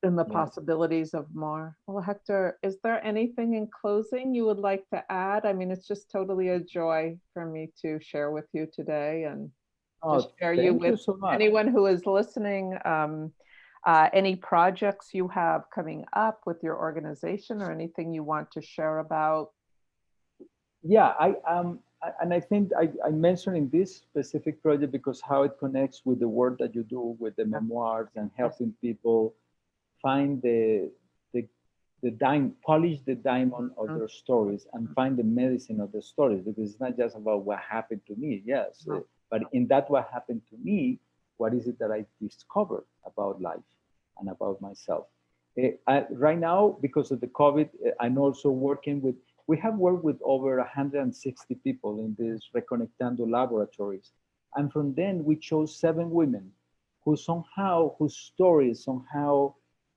and the possibilities of more. Well, Hector, is there anything in closing you would like to add? I mean, it's just totally a joy for me to share with you today and just share you with anyone who is listening. Any projects you have coming up with your organization or anything you want to share about?
Yeah, and I think I mentioned in this specific project because how it connects with the work that you do with the memoirs and helping people find polish the diamond of their stories and find the medicine of the stories, because it's not just about what happened to me, but in that what happened to me, what is it that I discovered about life and about myself? Right now, because of the COVID, I'm also working with, we have worked with over 160 people in these Reconectando laboratories. And from then we chose 7 women whose stories somehow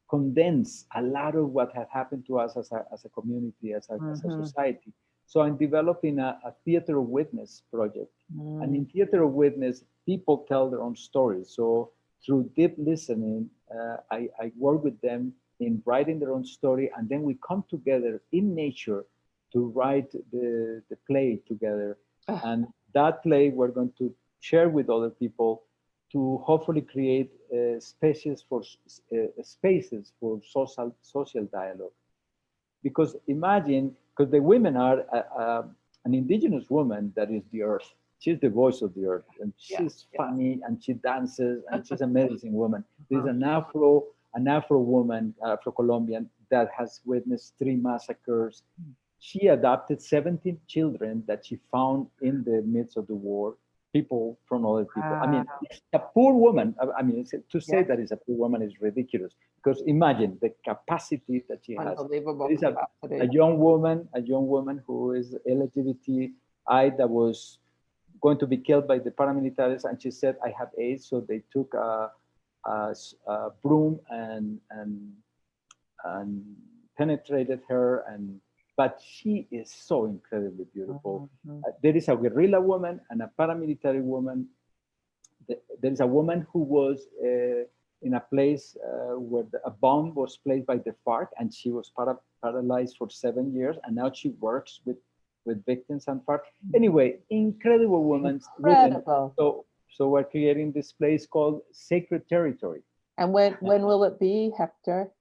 condense a lot of what had happened to us as a community, as a society. So I'm developing a theater of witness project. And in theater of witness, people tell their own stories. So through deep listening, I work with them in writing their own story, and then we come together in nature to write the play together. And that play we're going to share with other people to hopefully create spaces for social dialogue. Because imagine, because the women are an indigenous woman that is the earth. She's the voice of the earth, and she's funny, and she dances, and she's an amazing woman. There's an Afro woman, Afro-Colombian, that has witnessed 3 massacres. She adopted 17 children that she found in the midst of the war, people from other people. I mean, a poor woman, I mean, to say that is a poor woman is ridiculous, because imagine the capacity that she has.
Unbelievable
There is a young woman who is LGBTI that was going to be killed by the paramilitaries, and she said, I have AIDS, so they took a broom and penetrated her, but she is so incredibly beautiful. There is a guerrilla woman and a paramilitary woman. There is a woman who was in a place where a bomb was placed by the FARC, and she was paralyzed for 7 years, and now she works with victims and FARC. Anyway, incredible woman.
Incredible.
So we're creating this place called Sacred Territory.
And when will it be, Hector?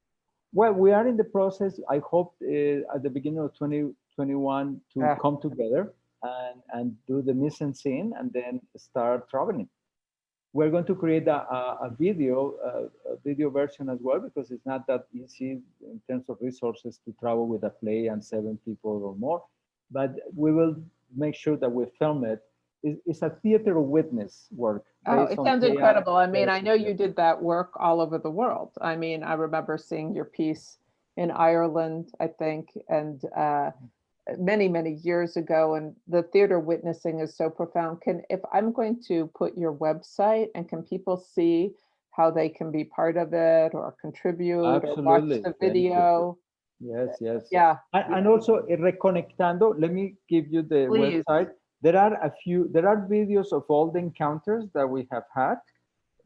Well, we are in the process. I hope at the beginning of 2021 to come together and do the mise en scene and then start traveling. We're going to create a video version as well, because it's not that easy in terms of resources to travel with a play and 7 people or more. But we will make sure that we film it. It's a theater of witness work.
Oh, it sounds incredible. I mean, I know you did that work all over the world. I mean, I remember seeing your piece in Ireland, I think, and many, many years ago. And the theater witnessing is so profound. If I'm going to put your website, and can people see how they can be part of it or contribute or watch the video?
Yes, yes.
Yeah.
And also Reconectando, let me give you the website. There are videos of all the encounters that we have had.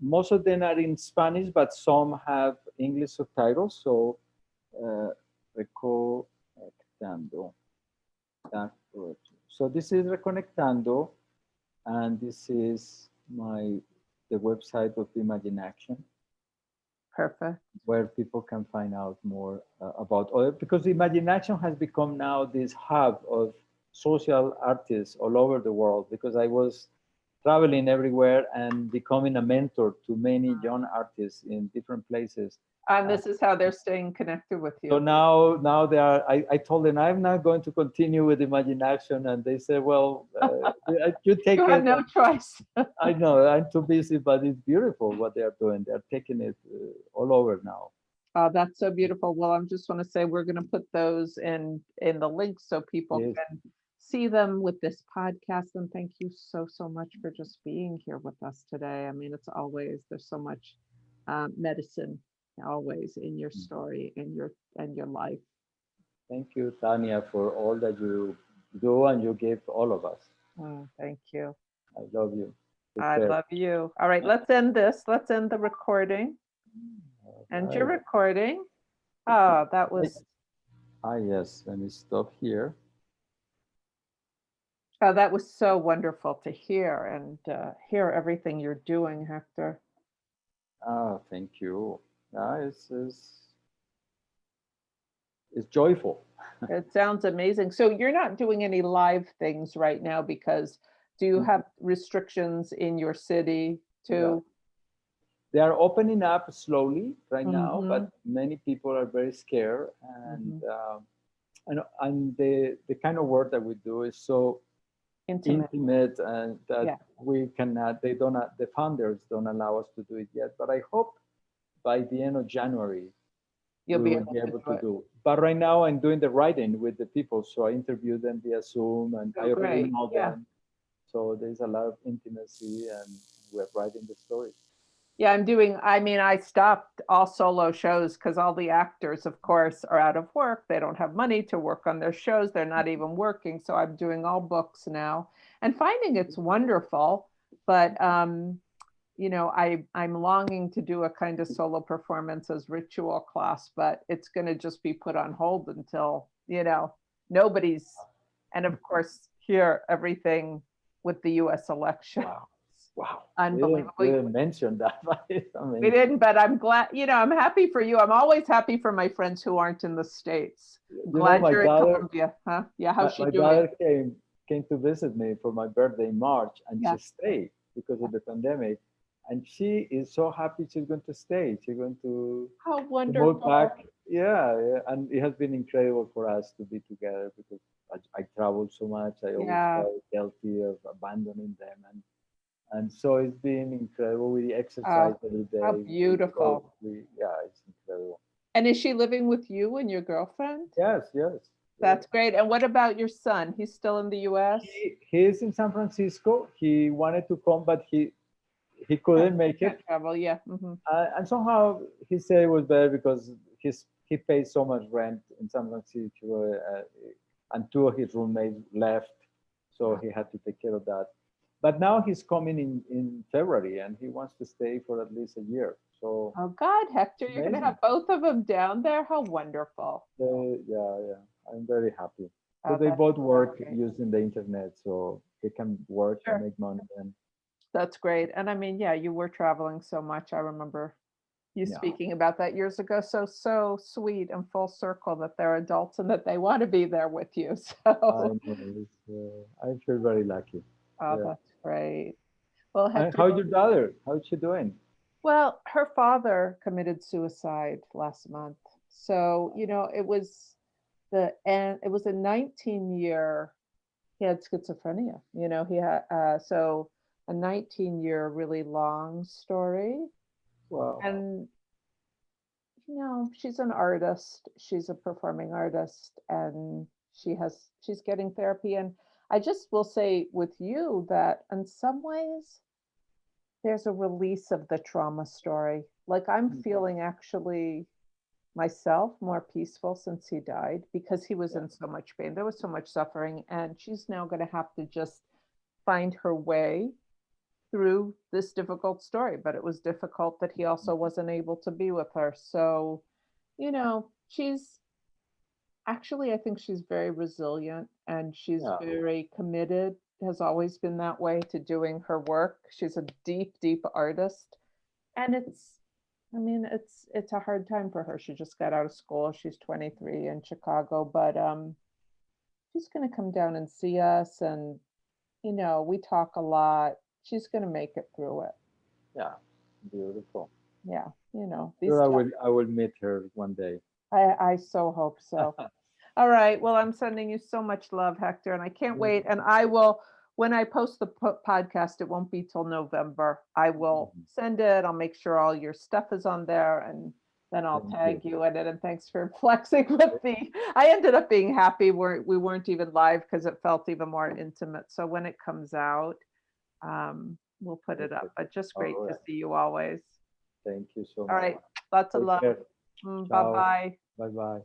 Most of them are in Spanish, but some have English subtitles. So Reconectando. So this is Reconectando, and this is the website of Imagine Action.
Perfect.
Where people can find out more about other, because Imagine Action has become now this hub of social artists all over the world, because I was traveling everywhere and becoming a mentor to many young artists in different places.
And this is how they're staying connected with you.
So now they are, I told them I'm not going to continue with Imagine Action, and they said, well, you take it.
You have no choice.
I know, I'm too busy, but it's beautiful what they are doing. They're taking it all over now.
Oh, that's so beautiful. Well, I just want to say we're going to put those in the links so people can see them with this podcast. And thank you so much for just being here with us today. I mean, there's so much medicine always in your story and your life.
Thank you, Tanya, for all that you do and you give all of us.
Oh, thank you.
I love you.
I love you. All right, let's end this. Let's end the recording. And your recording. Oh, that was.
Yes, let me stop here.
Oh, that was so wonderful to hear, and hear everything you're doing, Hector.
Oh, thank you. It's joyful.
It sounds amazing. So you're not doing any live things right now, because do you have restrictions in your city too?
They are opening up slowly right now, but many people are very scared, and the kind of work that we do is so intimate, and that we cannot. The founders don't allow us to do it yet. But I hope by the end of January
you'll
we
be
will
able to do it.
But right now I'm doing the writing with the people, so I interview them via Zoom, and I already know them. So there's a lot of intimacy, and we're writing the story.
Yeah, I stopped all solo shows because all the actors, of course, are out of work. They don't have money to work on their shows. They're not even working. So I'm doing all books now and finding it's wonderful. But, I'm longing to do a kind of solo performance as ritual class, but it's going to just be put on hold until, nobody's. And of course, here, everything with the US election.
Wow.
Unbelievable.
We didn't mention that.
We didn't, but I'm glad, I'm happy for you. I'm always happy for my friends who aren't in the States. Glad you're in Colombia, huh? Yeah, how's she doing?
My daughter came to visit me for my birthday in March, and she stayed because of the pandemic. And she is so happy she's going to stay. She's going to move back. Yeah, and it has been incredible for us to be together, because I travel so much. I always felt guilty of abandoning them, and so it's been incredible. We exercise every day.
How beautiful.
It's incredible.
And is she living with you and your girlfriend?
Yes.
That's great. And what about your son? He's still in the US?
He's in San Francisco. He wanted to come, but he couldn't make it.
Travel,
and somehow he said it was better because he pays so much rent in San Francisco, and 2 of his roommates left, so he had to take care of that. But now he's coming in February, and he wants to stay for at least a year. So
Oh God, Hector, you're gonna
amazing.
have both of them down there? How wonderful.
Yeah, I'm very happy. So
Oh,
they
that's
both work
great.
using the internet, so they can work and
Sure.
make money. And
That's great. And I mean, yeah, you were traveling so much. I remember you
yeah,
speaking about that years ago. So sweet and full circle that they're adults and that they want to be there with you.
I
So,
know. I feel very lucky.
oh,
Yeah.
that's great. Well,
And
Hector,
how's your daughter? How's she doing?
well, her father committed suicide last month. So, it was a 19-year, he had schizophrenia, he had, so a 19-year really long story.
Wow.
And, she's an artist, she's a performing artist, and she's getting therapy. And I just will say with you that in some ways, there's a release of the trauma story. Like I'm feeling actually myself more peaceful since he died because he was
Yeah.
in so much pain. There was so much suffering, and she's now going to have to just find her way through this difficult story. But it was difficult that he also wasn't able to be with her. So, she's actually, I think she's very resilient and she's
Yeah.
very committed, has always been that way to doing her work. She's a deep, deep artist. And it's a hard time for her. She just got out of school. She's 23 in Chicago, but she's going to come down and see us, and we talk a lot. She's going to make it through it.
Yeah. Beautiful.
Yeah, these
Sure,
tough.
I will meet her one day.
I so hope so. All right. Well, I'm sending you so much love, Hector, and I can't wait. And I will, when I post the podcast, it won't be till November. I will send it. I'll make sure all your stuff is on there, and then I'll
Thank
tag you in it. And thanks for flexing with me. I ended up being happy where we weren't even live because it felt even more intimate. So when it comes out, we'll put it up. But just great to see you always.
Thank you so
All
much.
right. Lots of
Take
love.
care.
Bye
Ciao.
bye.
Bye bye.